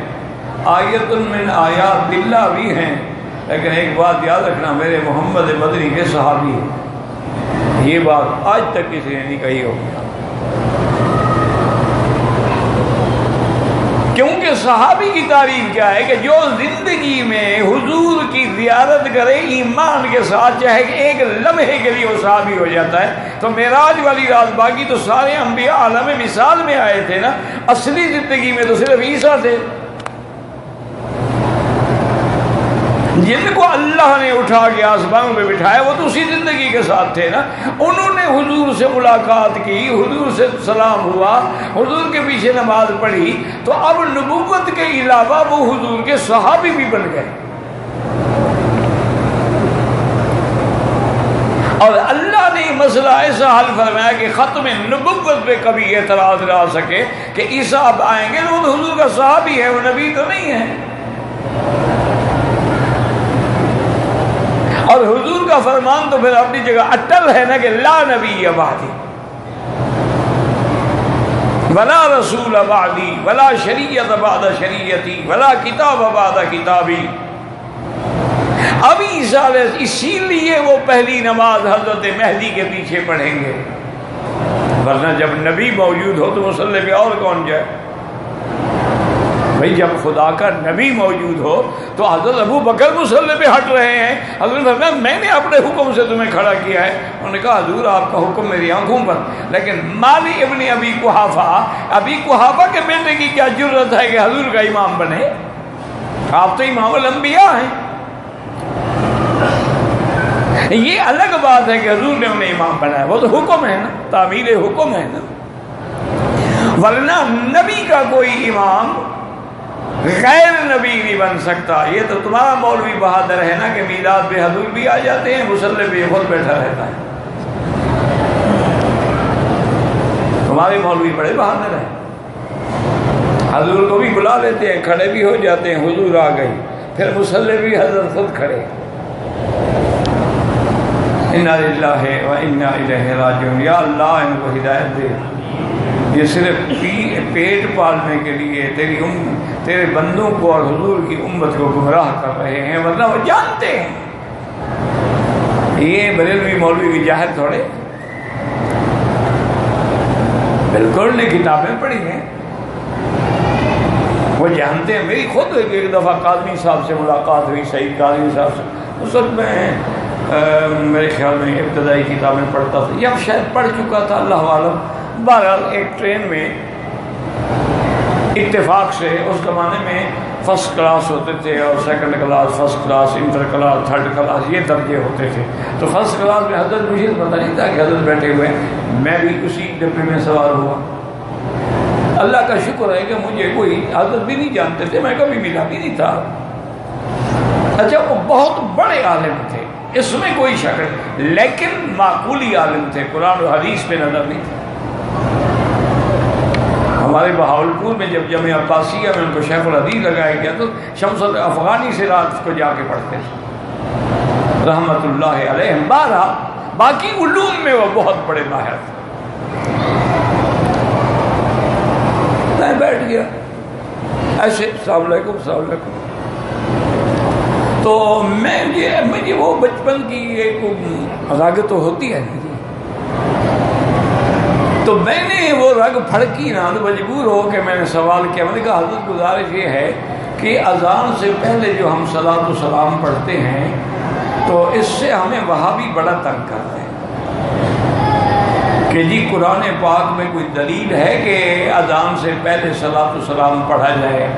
آیت من آیات اللہ بھی ہیں، لیکن ایک بات یاد رکھنا، میرے محمد مدنی کے صحابی ہیں، یہ بات آج تک کسی نے نہیں کہی ہو، کیونکہ صحابی کی تعریف کیا ہے کہ جو زندگی میں حضور کی زیارت کرے ایمان کے ساتھ، چاہے کہ ایک لمحے کے لیے وہ صحابی ہو جاتا ہے۔ تو معراج والی رات، باقی تو سارے انبیاء عالم مثال میں آئے تھے نا، اصلی زندگی میں تو صرف عیسیٰ تھے جن کو اللہ نے اٹھا کے آسمانوں پہ بٹھایا، وہ تو اسی زندگی کے ساتھ تھے نا، انہوں نے حضور سے ملاقات کی، حضور سے سلام ہوا، حضور کے پیچھے نماز پڑھی، تو اب نبوت کے علاوہ وہ حضور کے صحابی بھی بن گئے۔ اور اللہ نے مسئلہ ایسا حل فرمایا کہ ختم نبوت پہ کبھی اعتراض نہ آ سکے کہ عیسیٰ اب آئیں گے، وہ تو حضور کا صحابی ہے، وہ نبی تو نہیں ہے۔ اور حضور کا فرمان تو پھر اپنی جگہ اٹل ہے نا کہ لا نبی بعدی ولا رسول بعدی ولا شریعت بعد شریعتی ولا کتاب بعد کتابی۔ اب عیسیٰ اسی لیے وہ پہلی نماز حضرت مہدی کے پیچھے پڑھیں گے، ورنہ جب نبی موجود ہو تو مصلی پہ اور کون جائے؟ بھئی جب خدا کا نبی موجود ہو تو حضرت ابو بکر مصلی پہ ہٹ رہے ہیں. حضرت نے فرمایا میں نے اپنے حکم سے تمہیں کھڑا کیا ہے. انہوں نے کہا حضور آپ کا حکم میری آنکھوں پر. لیکن مالی ابن ابی قحافہ کے بیٹے کی کیا جرت ہے کہ حضور کا امام بنے؟ آپ تو امام الانبیاء ہیں. یہ الگ بات ہے کہ حضور نے انہیں امام بنایا، وہ تو حکم ہے نا، تعمیل حکم ہے نا. ورنہ نبی کا کوئی امام غیر نبی نہیں بن سکتا. یہ تو تمہارا مولوی بہادر ہے نا کہ میلاد پہ حضور بھی آ جاتے ہیں، مصلی پہ خود بیٹھا رہتا ہے. تمہارے مولوی بڑے بہادر ہیں، حضور کو بھی بلا لیتے ہیں، کھڑے بھی ہو جاتے ہیں، حضور آ گئی، پھر مصلی بھی حضرت خود کھڑے. انا للہ و انا الیہ راجعون. یا اللہ ان کو ہدایت دے. یہ صرف پیٹ پالنے کے لیے تیرے بندوں کو اور حضور کی امت کو گمراہ کر رہے ہیں، ورنہ وہ جانتے ہیں. یہ بریلوی مولوی بھی جاہل تھوڑے، بالکل نے کتابیں پڑھی ہیں، وہ جانتے ہیں. میری خود ایک دفعہ قاضی صاحب سے ملاقات ہوئی، سعید قاضی صاحب سے. اس وقت میں میرے خیال میں ابتدائی کتابیں پڑھتا تھا، یا شاید پڑھ چکا تھا، اللہ عالم. بہرحال ایک ٹرین میں اتفاق سے اس زمانے میں فرسٹ کلاس ہوتے تھے اور second class, first class, inter class, third class, یہ درجے ہوتے تھے. تو فرسٹ کلاس میں حضرت مجھے پتہ نہیں تھا کہ حضرت بیٹھے ہوئے، میں بھی اسی ڈبے میں سوار ہوا. اللہ کا شکر ہے کہ مجھے کوئی حضرت بھی نہیں جانتے تھے، میں کبھی ملا بھی نہیں تھا. اچھا وہ بہت بڑے عالم تھے، اس میں کوئی شک نہیں، لیکن معقولی عالم تھے، قرآن و حدیث پہ نظر نہیں تھے. ہمارے بہاولپور میں جب جامعہ عباسیہ میں ان کو شیخ الحدیث لگایا گیا تو شمس الافغانی سے رات کو جا کے پڑھتے تھے رحمت اللہ علیہ. باقی علوم میں وہ بہت بڑے ماہر تھے. میں بیٹھ گیا ایسے، السلام علیکم السلام علیکم. تو مجھے وہ بچپن کی ایک رگ تو ہوتی ہے، تو میں نے وہ رگ پھڑکی نا، تو مجبور ہو کہ میں نے سوال کیا. میں نے کہا حضرت گزارش یہ ہے کہ اذان سے پہلے جو ہم صلاۃ و سلام پڑھتے ہیں تو اس سے ہمیں وہابی بڑا تنگ کرتے ہیں کہ جی قرآن پاک میں کوئی دلیل ہے کہ اذان سے پہلے صلاۃ و سلام پڑھا جائے؟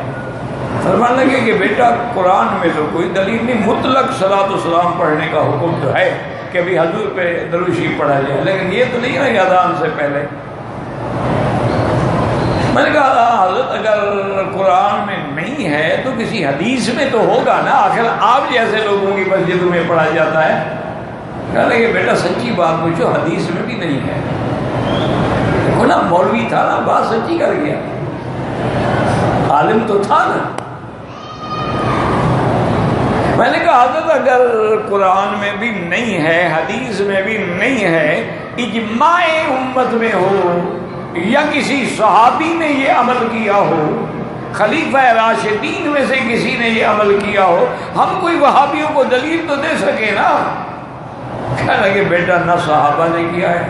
فرمانے لگے کہ بیٹا قرآن میں تو کوئی دلیل نہیں، مطلق صلاۃ و سلام پڑھنے کا حکم تو ہے کہ بھی حضور پہ درود شریف پڑھا جائے، لیکن یہ تو نہیں ہے کہ اذان سے پہلے. میں نے کہا حضرت اگر قرآن میں نہیں ہے تو کسی حدیث میں تو ہوگا نا، آخر آپ جیسے لوگوں کی مسجدوں میں پڑھا جاتا ہے. کہنے کہ بیٹا سچی بات پوچھو، حدیث میں بھی نہیں ہے. دیکھو نا مولوی تھا نا، بات سچی کر گیا، عالم تو تھا نا. میں نے کہا حضرت اگر قرآن میں بھی نہیں ہے، حدیث میں بھی نہیں ہے، اجماع امت میں ہو یا کسی صحابی نے یہ عمل کیا ہو، خلیفہ راشدین میں سے کسی نے یہ عمل کیا ہو، ہم کوئی وہابیوں کو دلیل تو دے سکے نا. کہنے لگے بیٹا نہ صحابہ نے کیا ہے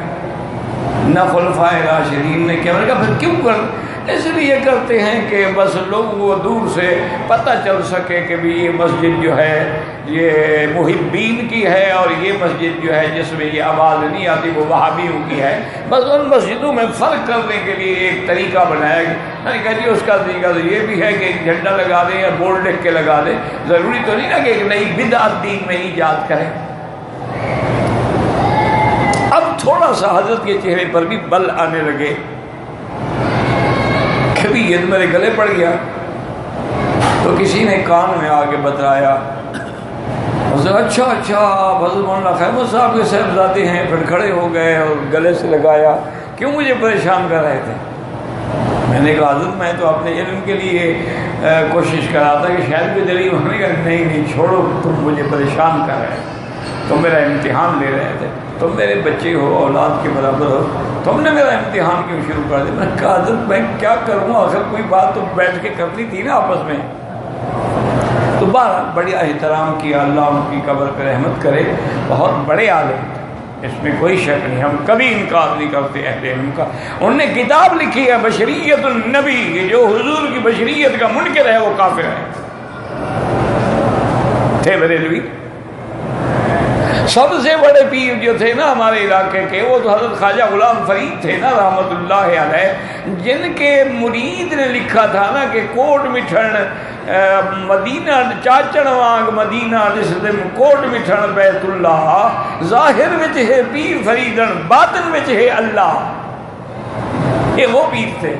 نہ خلفائے راشدین نے کیا. میں نے کہا پھر کیوں کر؟ اس لیے کرتے ہیں کہ بس لوگوں کو دور سے پتہ چل سکے کہ بھی یہ مسجد جو ہے یہ محبین کی ہے اور یہ مسجد جو ہے جس میں یہ آواز نہیں آتی وہ وہابیوں کی ہے. بس ان مسجدوں میں فرق کرنے کے لیے ایک طریقہ بنایا گیا. میں نے کہا جی اس کا طریقہ تو یہ بھی ہے کہ ایک جھنڈا لگا دیں یا بورڈ لکھ کے لگا دیں، ضروری تو نہیں نا کہ ایک نئی بدعت دین میں ایجاد کریں. اب تھوڑا سا حضرت کے چہرے پر بھی بل آنے لگے. کبھی یہ میرے گلے پڑ گیا تو کسی نے کان میں آ کے بتایا، اچھا آپ حضرت مولانا خیر محمد صاحب کے صاحبزادے ہیں. پھر کھڑے ہو گئے اور گلے سے لگایا، کیوں مجھے پریشان کر رہے تھے؟ میں نے کہا حضرت میں تو اپنے علم کے لیے کوشش کر رہا تھا کہ شاید بھی دلیل. انہوں نے کہا نہیں چھوڑو، تم مجھے پریشان کر رہے تم میرا امتحان لے رہے تھے، تم میرے بچے ہو، اولاد کے برابر ہو، تم نے میرا امتحان کیوں شروع کر دیا؟ میں نے کہا حضرت میں کیا کروں، آخر کوئی بات تو بیٹھ کے کرنی تھی نا آپس میں. تو بہرحال بڑی احترام کیا، اللہ ان کی قبر پہ رحمت کرے، بہت بڑے عالم. اس میں کوئی شک نہیں، ہم کبھی انکار نہیں کرتے اہل علم کا۔ انہوں نے کتاب لکھی ہے بشریت النبی، کہ جو حضور کی بشریت کا منکر ہے وہ کافر ہے، تھے بریلوی۔ سب سے بڑے پیر جو تھے نا ہمارے علاقے کے، وہ تو حضرت خواجہ غلام فرید تھے نا رحمت اللہ علیہ، جن کے مرید نے لکھا تھا نا کہ کوٹ مٹھن مدینہ چاچڑ وانگ مدینہ جس دے کوٹ مٹھن بیت اللہ، ظاہر وچ ہے پیر فریدن باطن وچ ہے اللہ۔ یہ وہ پیر تھے۔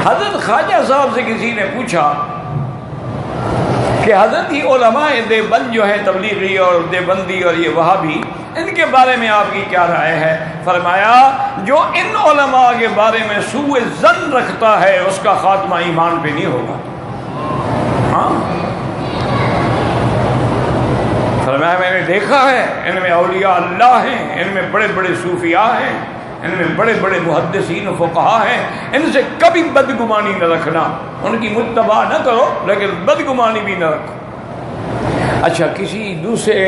حضرت خواجہ صاحب سے کسی نے پوچھا کہ حضرت ہی علماء دیوبند جو ہے تبلیغی اور دیوبندی اور یہ وہابی، ان کے بارے میں آپ کی کیا رائے ہے؟ فرمایا جو ان علماء کے بارے میں سوء ظن رکھتا ہے اس کا خاتمہ ایمان پہ نہیں ہوگا۔ ہاں فرمایا میں نے دیکھا ہے ان میں اولیاء اللہ ہیں، ان میں بڑے بڑے صوفیاء ہیں، ان میں بڑے بڑے محدثین و فقہا ہیں، ان سے کبھی بدگمانی نہ رکھنا، ان کی متبع نہ کرو لیکن بدگمانی بھی نہ رکھو۔ اچھا کسی دوسرے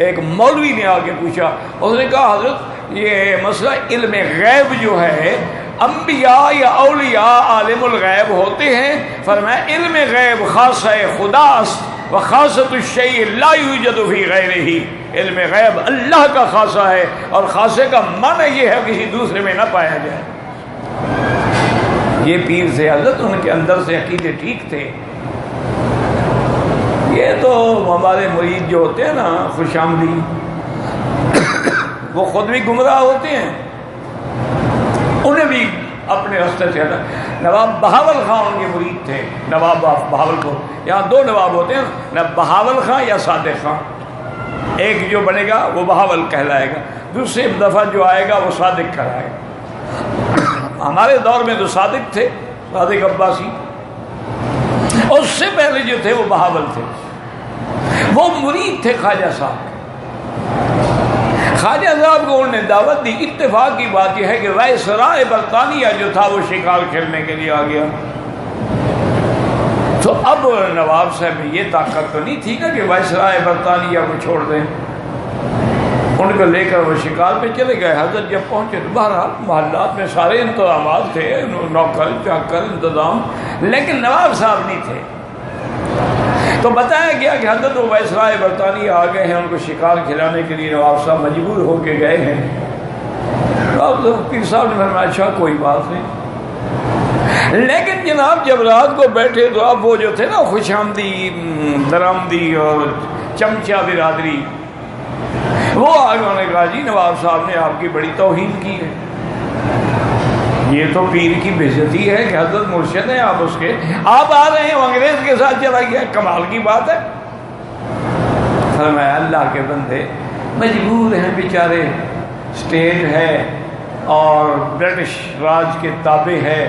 ایک مولوی نے آگے پوچھا، اس نے کہا حضرت یہ مسئلہ علم غیب جو ہے، انبیاء یا اولیاء عالم الغیب ہوتے ہیں؟ فرمایا علم غیب خاصہ خدا و خاصۃ الشیء لا یوجد فی غیرہ، علم غیب اللہ کا خاصہ ہے اور خاصے کا معنی یہ ہے کسی دوسرے میں نہ پایا جائے۔ یہ پیر سے حضرت ان کے اندر سے عقیدے ٹھیک تھے۔ یہ تو ہمارے مرید جو ہوتے ہیں نا خوش آمدی، وہ خود بھی گمراہ ہوتے ہیں، انہیں بھی اپنے راستے سے ہٹا۔ نواب بہاول خان ان کے مرید تھے، نواب بہاول پور، یہاں دو نواب ہوتے ہیں نا، بہاول خان یا صادق خان، ایک جو بنے گا وہ بہاول کہلائے گا، دوسری دفعہ جو آئے گا وہ صادق کہلائے گا۔ ہمارے دور میں تو صادق تھے، صادق عباسی، اور اس سے پہلے جو تھے وہ بہاول تھے، وہ مرید تھے خواجہ صاحب۔ خواجہ صاحب کو انہوں نے دعوت دی۔ اتفاق کی بات یہ ہے کہ وائسرائے برطانیہ جو تھا وہ شکار کھیلنے کے لیے آ گیا، تو اب نواب صاحب میں یہ طاقت تو نہیں تھی نا کہ وائسرائے برطانیہ کو چھوڑ دیں، ان کو لے کر وہ شکار پہ چلے گئے۔ حضرت جب پہنچے تو بہرحال محلات میں سارے انتظامات تھے، نوکر چاکر انتظام، لیکن نواب صاحب نہیں تھے۔ تو بتایا گیا کہ حضرت وہ وائسرائے برطانیہ آ گئے ہیں، ان کو شکار کھلانے کے لیے نواب صاحب مجبور ہو کے گئے ہیں۔ اب پیر صاحب نے فرمایا اچھا کوئی بات نہیں، لیکن جناب جب رات کو بیٹھے تو اب وہ جو تھے نا خوش آمدی درآمدی اور چمچہ برادری، وہ آگے انہوں نے کہا جی نواب صاحب نے آپ کی بڑی توہین کی ہے، یہ تو پیر کی بے عزتی ہے کہ حضرت مرشد ہیں آپ اس کے، آپ آ رہے ہیں وہ انگریز کے ساتھ چلا گیا، کمال کی بات ہے۔ فرمایا اللہ کے بندے مجبور ہیں بیچارے، اسٹیٹ ہے اور برٹش راج کے تابع ہے،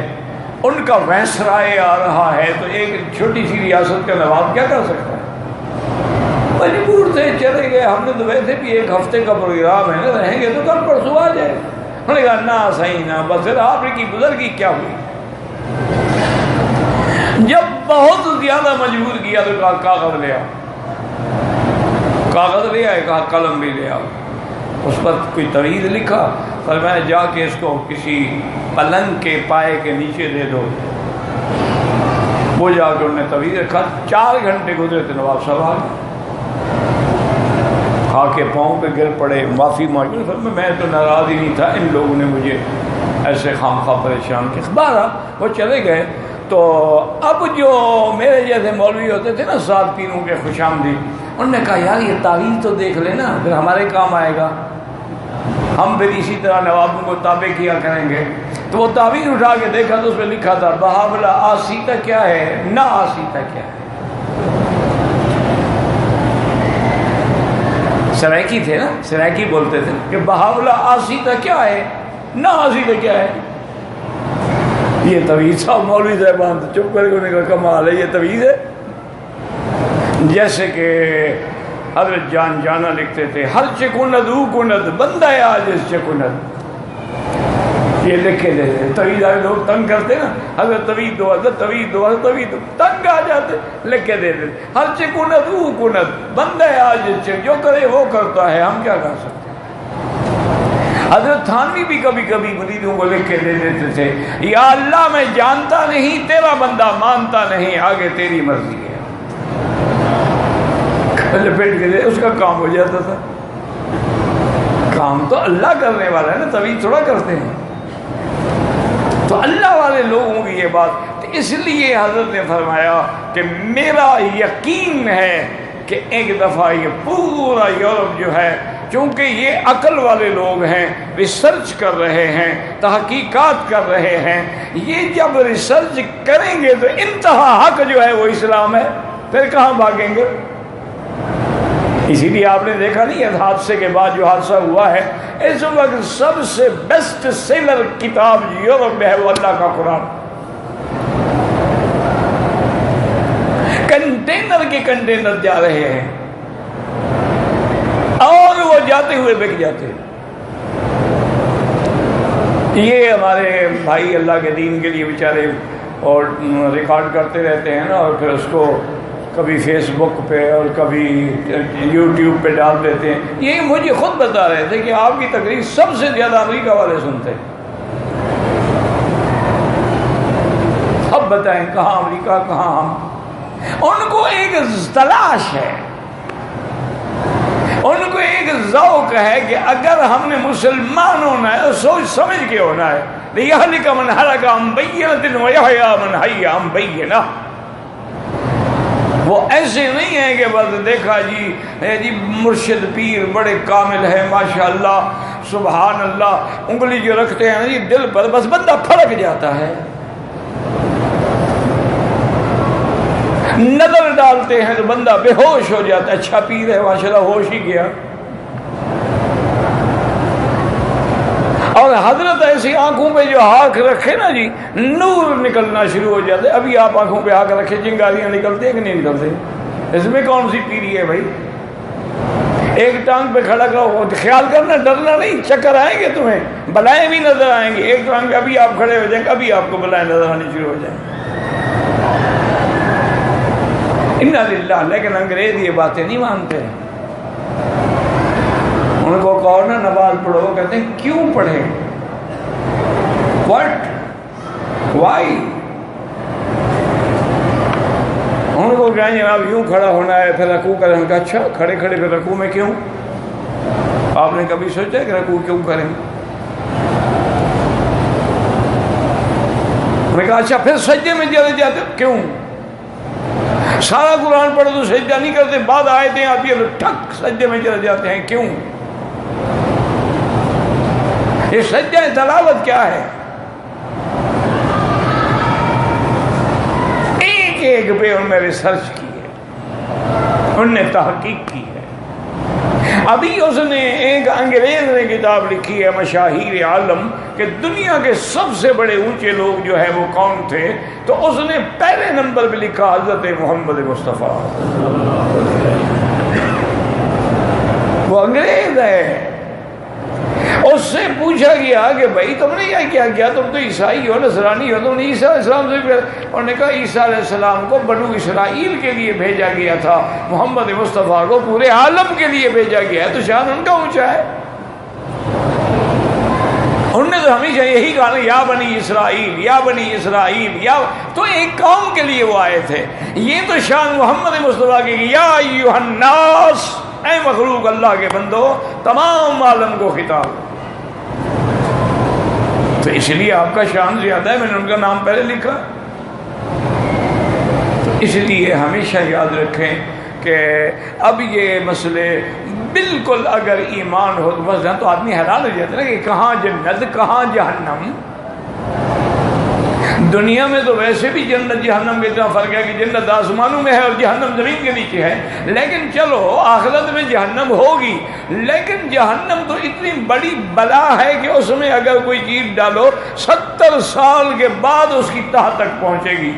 ان کا وائسرائے آ رہا ہے، تو ایک چھوٹی سی ریاست کا نواب کیا کر سکتا ہے؟ مجبور تھے چلے گئے۔ ہم نے تو ویسے بھی ایک ہفتے کا پروگرام ہے نا، رہیں گے تو کل پرسوں آ جائے۔ انہوں نے کہا نہ صحیح نہ، بس پھر آپ کی بزرگی کیا ہوئی؟ جب بہت زیادہ مجبور کیا تو کہا کاغذ لے آؤ، کاغذ لے آئے، کہا قلم بھی لے آؤ، اس پر کوئی تویز لکھا، فرمایا جا کے اس کو کسی پلنگ کے پائے کے نیچے دے دو۔ وہ جا کے انہوں نے تویز رکھا، 4 گھنٹے گزرے تو نواب صاحب آ گئے، کھا کے پاؤں پہ گر پڑے، معافی مانگی۔ میں تو ناراض ہی نہیں تھا، ان لوگوں نے مجھے ایسے خام خواہ پریشان کیا۔ بارہ وہ چلے گئے۔ تو اب جو میرے جیسے مولوی ہوتے تھے نا سات پیروں کے خوش آمدید، انہوں نے کہا یار یہ تعویذ تو دیکھ لینا، پھر ہمارے کام آئے گا، ہم پھر اسی طرح نوابوں کو تابع کیا کریں گے۔ تو وہ تعویذ اٹھا کے دیکھا تو اس پہ لکھا تھا بہاولہ آسیتا کیا ہے، نہ آسیتا کیا ہے۔ سرائکی تھے نا، سرائکی بولتے تھے کہ بہاولہ آسیتا کیا ہے، نہ آسیتا کیا ہے۔ یہ تویز صاحب مولوی صاحبان تو چپ کر کے انہوں نے کہا کمال ہے، یہ تویز ہے۔ جیسے کہ حضرت جان جانا لکھتے تھے ہر چکند او کند بندہ آج اس چکند، یہ لکھ کے دے دیں. طویل والے لوگ تنگ کرتے نا، حضرت طویل دو، حضرت طویل دو، حضرت طویل دو، تنگ آ جاتے، لکھ کے دے دیں. ہر چکنت او کنت، بندہ آج جو کرے وہ کرتا ہے، ہم کیا کر سکتے. حضرت تھانوی بھی کبھی کبھی مریدوں کو لکھ کے دے دیتے تھے، یا اللہ میں جانتا نہیں، تیرا بندہ مانتا نہیں، آگے تیری مرضی ہے. لپیٹ کے دے، اس کا کام ہو جاتا تھا. کام تو اللہ کرنے والا ہے نا، طویل تھوڑا کرتے ہیں. تو اللہ والے لوگوں کی یہ بات، تو اس لیے حضرت نے فرمایا کہ میرا یقین ہے کہ ایک دفعہ یہ پورا یورپ جو ہے، چونکہ یہ عقل والے لوگ ہیں، ریسرچ کر رہے ہیں، تحقیقات کر رہے ہیں، یہ جب ریسرچ کریں گے تو انتہا حق جو ہے وہ اسلام ہے، پھر کہاں بھاگیں گے. اسی لیے آپ نے دیکھا نہیں اس حادثے کے بعد جو حادثہ ہوا ہے، اس وقت سب سے بیسٹ سیلر کتاب یورپ میں ہے وہ اللہ کا قرآن. کنٹینر کے کنٹینر جا رہے ہیں اور وہ جاتے ہوئے بک جاتے ہیں. یہ ہمارے بھائی اللہ کے دین کے لیے بیچارے اور ریکارڈ کرتے رہتے ہیں نا، اور پھر اس کو کبھی فیس بک پہ اور کبھی یوٹیوب پہ ڈال دیتے ہیں. یہ مجھے خود بتا رہے تھے کہ آپ کی تقریر سب سے زیادہ امریکہ والے سنتے ہیں. اب بتائیں کہاں امریکہ کہاں ہم. ان کو ایک تلاش ہے، ان کو ایک ذوق ہے کہ اگر ہم نے مسلمان ہونا ہے تو سوچ سمجھ کے ہونا ہے. لِيَهْلِكَ مَنْ هَلَكَ عَنْ بَيِّنَةٍ وَيَحْيَىٰ مَنْ حَيَّ عَنْ بَيِّنَةٍ. وہ ایسے نہیں ہیں کہ بس دیکھا جی مرشد پیر بڑے کامل ہیں ماشاءاللہ سبحان اللہ، انگلی جو رکھتے ہیں جی دل پر، بس بندہ پھڑک جاتا ہے. نظر ڈالتے ہیں تو بندہ بے ہوش ہو جاتا ہے. اچھا پیر ہے ماشاءاللہ، ہوش ہی گیا. اور حضرت ایسی آنکھوں پہ جو ہاتھ رکھے نا جی، نور نکلنا شروع ہو جاتے. ابھی آپ آنکھوں پہ ہاتھ رکھے، چنگاریاں نکلتی ہیں کہ نہیں نکلتی؟ اس میں کون سی پیری ہے بھائی؟ ایک ٹانگ پہ کھڑا کرو، خیال کرنا، ڈرنا نہیں. چکر آئیں گے تمہیں، بلائیں بھی نظر آئیں گے. ایک ٹانگ پہ ابھی آپ کھڑے ہو جائیں گے، ابھی آپ کو بلائیں نظر آنی شروع ہو جائیں گے. انا للہ. لیکن انگریز یہ باتیں نہیں مانتے ہیں. ان کو کہو نا نماز پڑھو، وہ کہتے ہیں کیوں پڑھیں؟ واٹ؟ وائی؟ ان کو کہیں جناب یوں کھڑا ہونا ہے پھر رکوع کریں. ان کا اچھا کھڑے کھڑے پھر رکوع میں کیوں؟ آپ نے کبھی سوچا کہ رکوع کیوں کریں؟ انہوں نے کہا اچھا پھر سجدے میں چلے جاتے کیوں؟ سارا قرآن پڑھو تو سجدہ نہیں کرتے، بعد آیتیں آتی ہیں تو ٹھک سجدے میں چلے جاتے ہیں کیوں؟ یہ سجدہ تلاوت کیا ہے؟ ایک ایک پہ انہوں نے ریسرچ کی ہے، انہوں نے تحقیق کی ہے. ابھی اس نے ایک انگریز نے کتاب لکھی ہے مشاہیر عالم کہ دنیا کے سب سے بڑے اونچے لوگ جو ہے وہ کون تھے، تو اس نے پہلے نمبر پہ لکھا حضرت محمد مصطفیٰ. وہ انگریز ہے. اس سے پوچھا گیا کہ بھائی تم نے یہ کیا کیا، تم تو عیسائی ہو، نصرانی ہو، تم نے عیسیٰ علیہ السلام سے پھر. انہوں نے کہا عیسیٰ علیہ السلام کو بنو اسرائیل کے لیے بھیجا گیا تھا، محمد مصطفیٰ کو پورے عالم کے لیے بھیجا گیا ہے، تو شان ان کا اونچا ہے. انہوں نے تو ہمیشہ یہی کہا نا یا بنی اسرائیل یا بنی اسرائیل، یا تو ایک قوم کے لیے وہ آئے تھے. یہ تو شان محمد مصطفیٰ کی یا ایھا الناس، اے مخلوق اللہ کے بندو، تمام عالم کو خطاب. تو اس لیے آپ کا شان زیادہ ہے، میں نے ان کا نام پہلے لکھا. تو اس لیے ہمیشہ یاد رکھیں کہ اب یہ مسئلے بالکل اگر ایمان ہو تو بس تو آدمی حیران ہو جاتا ہے نا کہ کہاں جنت کہاں جہنم. دنیا میں تو ویسے بھی جنت جہنم کا اتنا فرق ہے کہ جنت آسمانوں میں ہے اور جہنم زمین کے نیچے ہے. لیکن چلو آخرت میں جہنم ہوگی، لیکن جہنم تو اتنی بڑی بلا ہے کہ اس میں اگر کوئی چیز ڈالو 70 سال کے بعد اس کی تہ تک پہنچے گی.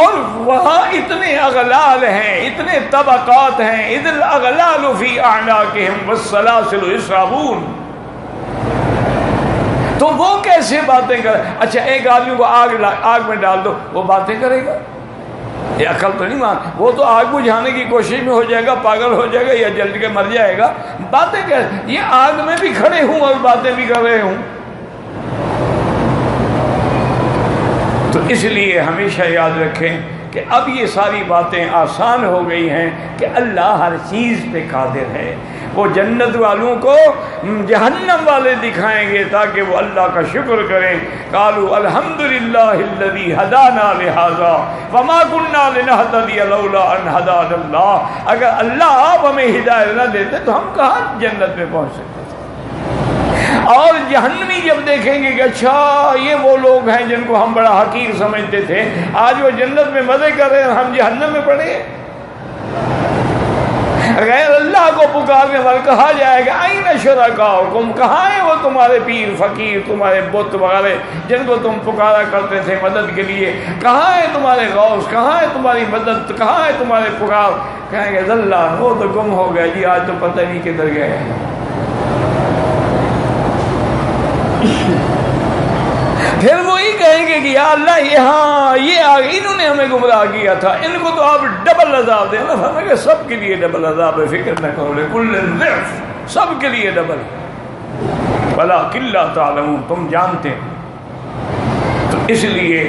اور وہاں اتنے اغلال ہیں، اتنے طبقات ہیں، اذ الاغلال فی اعناقہم والسلاسل یسحبون. تو وہ کیسے باتیں کرے؟ اچھا ایک آدمی کو آگ میں ڈال دو، وہ باتیں کرے گا؟ یہ عقل تو نہیں مان. وہ تو آگ بجھانے کی کوشش میں ہو جائے گا، پاگل ہو جائے گا یا جل کے مر جائے گا. باتیں کر، یہ آگ میں بھی کھڑے ہوں اور باتیں بھی کر رہے ہوں. تو اس لیے ہمیشہ یاد رکھیں کہ اب یہ ساری باتیں آسان ہو گئی ہیں کہ اللہ ہر چیز پہ قادر ہے. وہ جنت والوں کو جہنم والے دکھائیں گے تاکہ وہ اللہ کا شکر کریں. قالوا الحمدللہ الذی ہدانا لہذا وما كنا لنہتدی لولا ان ہدانا اللہ. اگر اللہ آپ ہمیں ہدایت نہ دیتے تو ہم کہاں جنت میں پہنچ سکتے تھے. اور جہنمی جب دیکھیں گے کہ اچھا یہ وہ لوگ ہیں جن کو ہم بڑا حقیر سمجھتے تھے، آج وہ جنت میں مزے کر رہے ہیں، ہم جہنم میں پڑے ہیں. غیر اللہ کو پکارنے والے کہا جائے گا این شرکاؤکم، کہاں ہیں وہ تمہارے پیر فقیر، تمہارے بت وغیرہ جن کو تم پکارا کرتے تھے مدد کے لیے؟ کہاں ہے تمہارے غوث؟ کہاں ہے تمہاری مدد؟ کہاں ہے تمہارے پکار؟ کہیں گے اللہ وہ تو گم ہو گیا جی، آج تو پتہ نہیں کدھر گئے. پھر وہی کہیں گے کہ یا اللہ یہاں یہ انہوں نے ہمیں گمراہ کیا تھا، ان کو تو آپ ڈبل عذاب دیں. نا فرمایا کہ سب کے لیے ڈبل عذاب ہے، فکر نہ کرو، لکل ضعف، سب کے لیے ڈبل. ولکن لا تعلمون، تم جانتے ہیں. تو اس لیے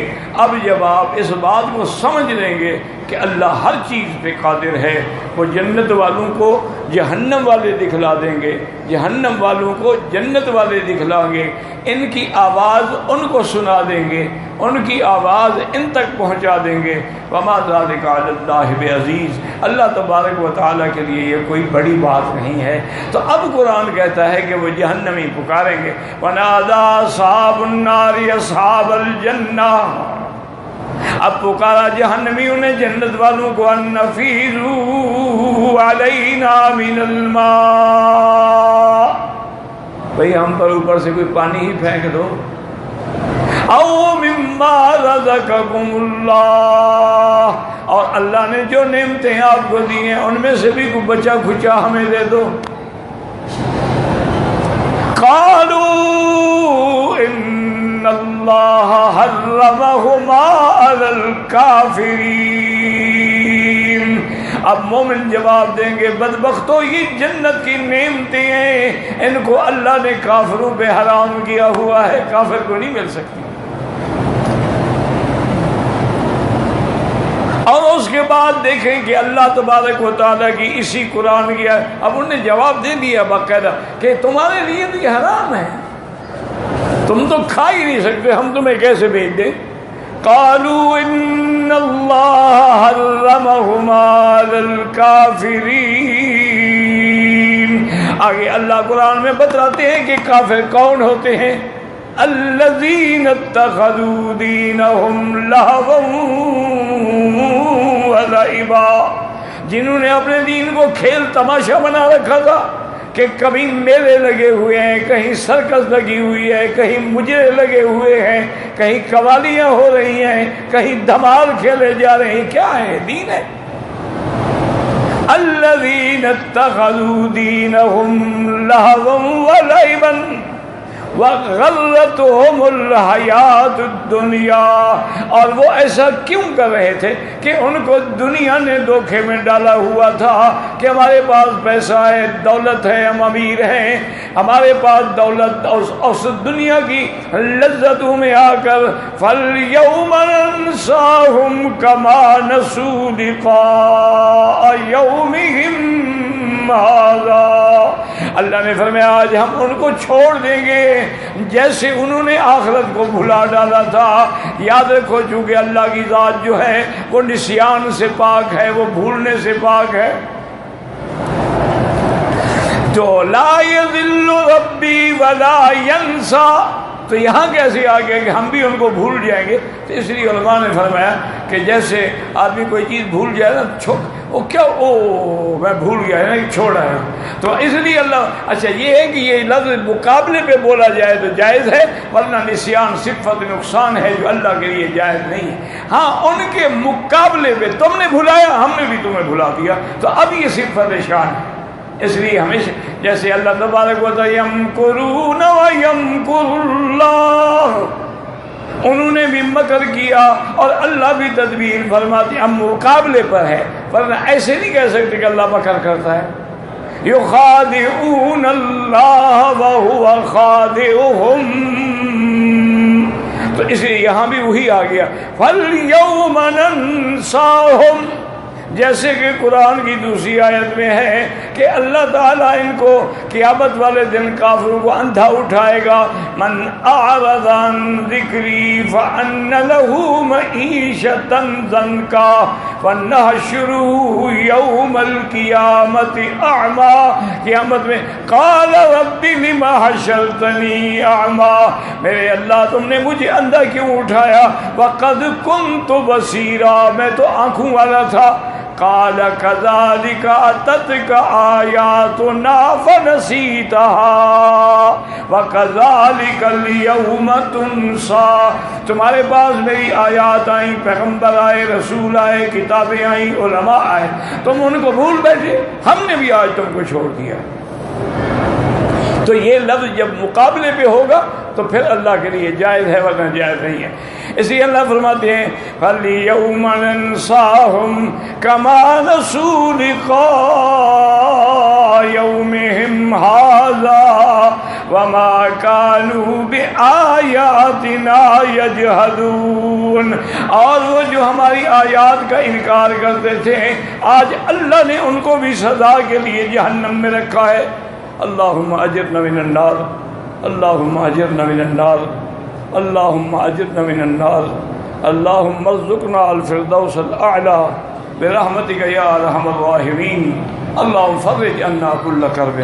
اب جب آپ اس بات کو سمجھ لیں گے کہ اللہ ہر چیز پہ قادر ہے، وہ جنت والوں کو جہنم والے دکھلا دیں گے، جہنم والوں کو جنت والے دکھلائیں گے، ان کی آواز ان کو سنا دیں گے، ان کی آواز ان تک پہنچا دیں گے. وما ذلک علی اللہ بعزیز، اللہ تبارک و تعالیٰ کے لیے یہ کوئی بڑی بات نہیں ہے. تو اب قرآن کہتا ہے کہ وہ جہنمی پکاریں گے ونادى اصحاب النار اصحاب الجنہ، اب پکارا جہنمیوں نے جنت والوں کو ان افیضوا علینا من الماء، بھئی ہم پر اوپر سے کوئی پانی ہی پھینک دو. او مما رزقکم اللہ، اور اللہ نے جو نعمتیں آپ کو دی ہیں ان میں سے بھی کوئی بچا کھچا ہمیں دے دو. قالوا ان اللہ حرمہما علی الکافرین. اب مومن جواب دیں گے بدبختو یہ جنت کی نعمتیں ہیں، ان کو اللہ نے کافروں پہ حرام کیا ہوا ہے، کافر کو نہیں مل سکتی. اور اس کے بعد دیکھیں کہ اللہ تبارک و تعالیٰ کی اسی قرآن کی، اب انہوں نے جواب دے دیا باقاعدہ کہ تمہارے لیے تو یہ حرام ہے، تم تو کھا ہی نہیں سکتے، ہم تمہیں کیسے بھیج دیں. قالوا ان اللہ حرمہما علی الکافرین. آگے اللہ قرآن میں بتلاتے ہیں کہ کافر کون ہوتے ہیں. الذین اتخذوا دینہم لہوا ولعبا، جنہوں نے اپنے دین کو کھیل تماشا بنا رکھا تھا کہ کبھی میلے لگے ہوئے ہیں، کہیں سرکس لگی ہوئی ہے، کہیں مجرے لگے ہوئے ہیں، کہیں قوالیاں ہو رہی ہیں، کہیں دھمال کھیلے جا رہے ہیں. کیا ہے؟ دین ہے. الذین اتخذوا دینہم لہوا ولعبا وغرتهم الحیات الدنیا، اور وہ ایسا کیوں کر رہے تھے کہ ان کو دنیا نے دھوکے میں ڈالا ہوا تھا کہ ہمارے پاس پیسہ ہے، دولت ہے، ہم امیر ہیں، ہمارے پاس دولت اس دنیا کی لذتوں میں آ کر فَالْيَوْمَ نَنْسَاهُمْ كَمَا نَسُوا لِقَاءَ يَوْمِهِمْ هَذَا. اللہ نے فرمایا آج ہم ان کو چھوڑ دیں گے جیسے انہوں نے آخرت کو بھلا ڈالا تھا. یاد رکھو چونکہ اللہ کی ذات جو ہے وہ نسیان سے پاک ہے، وہ بھولنے سے پاک ہے. جو لا یضل ربی ولا ینسا، تو یہاں کیسے آ گیا کہ ہم بھی ان کو بھول جائیں گے؟ تو اس لیے علماء نے فرمایا کہ جیسے آدمی کوئی چیز بھول جائے نا، وہ کیا میں بھول گیا ہے نہیں چھوڑا ہے. تو اس لیے اللہ اچھا یہ ہے کہ یہ لفظ مقابلے پہ بولا جائے تو جائز ہے، ورنہ نسیان صفت نقصان ہے جو اللہ کے لیے جائز نہیں ہے. ہاں ان کے مقابلے پہ تم نے بھلایا، ہم نے بھی تمہیں بھلا دیا، تو اب یہ صفت شان ہے. اس لیے ہمیشہ جیسے اللہ تبارک و تعالی یمکرون و یمکر اللہ، انہوں نے بھی مکر کیا اور اللہ بھی تدبیر فرماتے. ہم مقابلے پر ہے، ورنہ ایسے نہیں کہہ سکتے کہ اللہ مکر کرتا ہے. یخادعون اللہ وہو خادعہم، تو اس لیے یہاں بھی وہی آ گیا فَالْيَوْمَ نَنْسَاهُمْ، جیسے کہ قرآن کی دوسری آیت میں ہے کہ اللہ تعالیٰ ان کو قیامت والے دن کافروں کو اندھا اٹھائے گا. من اعرض عن ذکری فان له معیشۃ ضنکا ونحشره یوم القیامت اعمی، قیامت میں قال رب لم حشرتنی اعمی، میرے اللہ تم نے مجھے اندھا کیوں اٹھایا، وقد کنت بصیرا، میں تو آنکھوں والا تھا. قال كذلك أتتك آياتنا فنسيتها وكذلك اليوم تنسى، تمہارے پاس میری آیات آئیں، پیغمبر آئے، رسول آئے، کتابیں آئیں، علماء آئے، تم ان کو بھول بیٹھے، ہم نے بھی آج تم کو چھوڑ دیا. تو یہ لفظ جب مقابلے پہ ہوگا تو پھر اللہ کے لیے جائز ہے، ورنہ جائز نہیں ہے. اس لیے اللہ فرماتے ہیں فَالْيَوْمَ نَنْسَاهُمْ كَمَا نَسُوا لِقَاءَ يَوْمِهِمْ هَذَا وَمَا كَانُوا بِآيَاتِنَا يَجْحَدُونَ، اور وہ جو ہماری آیات کا انکار کرتے تھے آج اللہ نے ان کو بھی سزا کے لیے جہنم میں رکھا ہے. اللہم اجرنا من النار، اللہم اجرنا من النار، اللہم اجرنا من النار، اللہم ارزقنا الفردوس الاعلی برحمتک یا ارحم الراحمین. اللہم فرج عنا کل کرب.